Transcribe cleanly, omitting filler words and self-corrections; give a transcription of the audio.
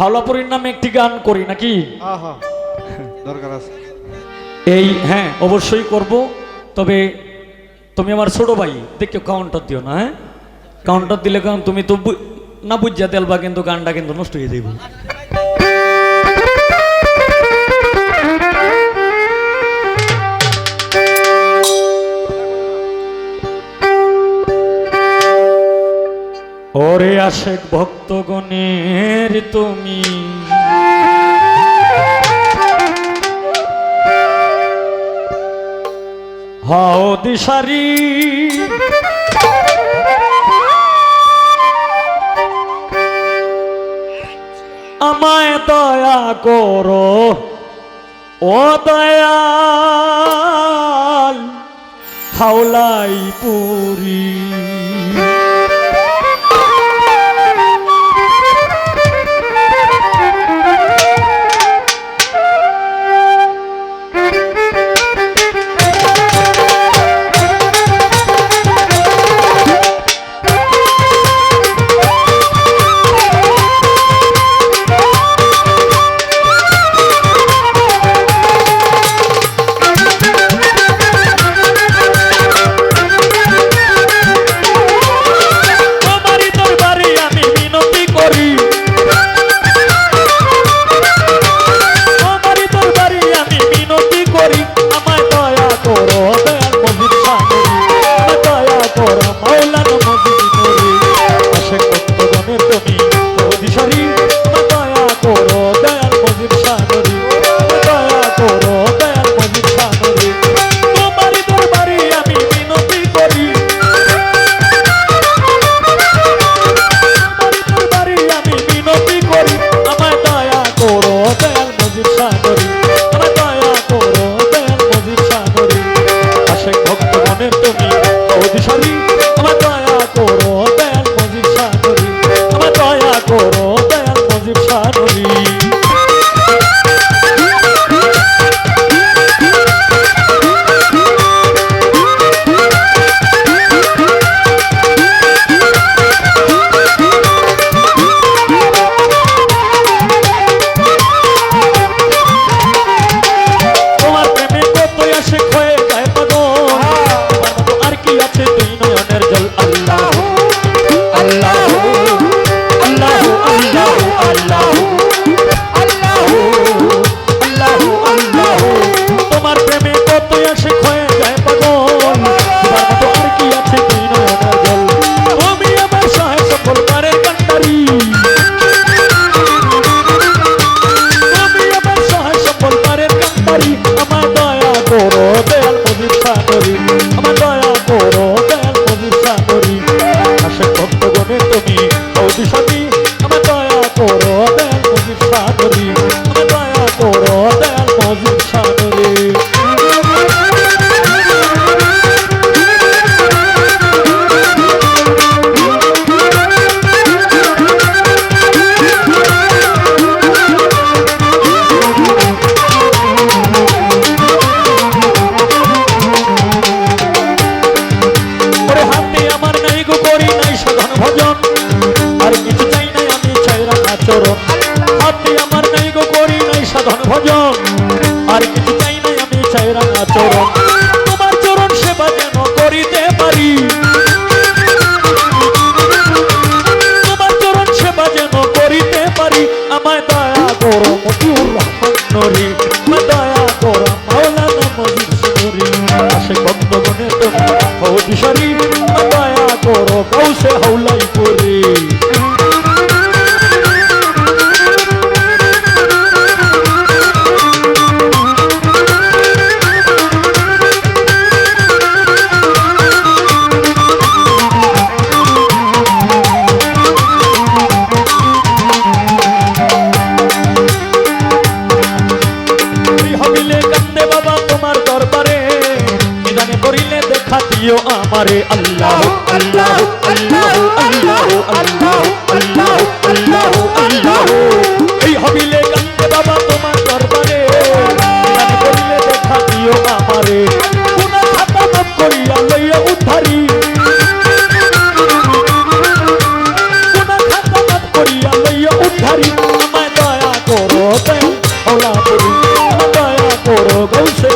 হাওলাপুরীর নামে একটি গান করি নাকি? দরকার আছে। এই হ্যাঁ অবশ্যই করব, তবে তুমি আমার ছোট ভাই, দেখো কাউন্টার দিও না। হ্যাঁ কাউন্টার দিলে কারণ তুমি তো না বুঝা দেলবা, কিন্তু গানটা কিন্তু নষ্ট হয়ে যাইব। ওরে আশেক ভক্তগণের তুমি হাও দিশারি, আমায় দয়া করো ও দয়াল হাওলাই পুরী। তোমার চরণ সেবা যেন করিতে পারি, তোমার চরণ সেবা যেন করিতে পারি। আমায় দয়া করো মতিউর রহমান নূরী, আমায় দয়া করো মাওলানা মজিদ নূরী। আশেক ভক্তগণের তুমি হও দিশারি, আমায় দয়া করো গাউসে হাওলাই পুরী। আমারে আল্লাহ আল্লাহ আল্লাহ আল্লাহ আল্লাহ আল্লাহ আল্লাহ আল্লাহ এই হবিলে কান্দে বাবা তোমার দরবারে, গান করিলে দেখা দিও আমারে, গুনাহ খাতা মাফ করিয়া লইয়া উদ্ধারি, গুনাহ খাতা মাফ করিয়া লইয়া উদ্ধারি। আমায় গৌসে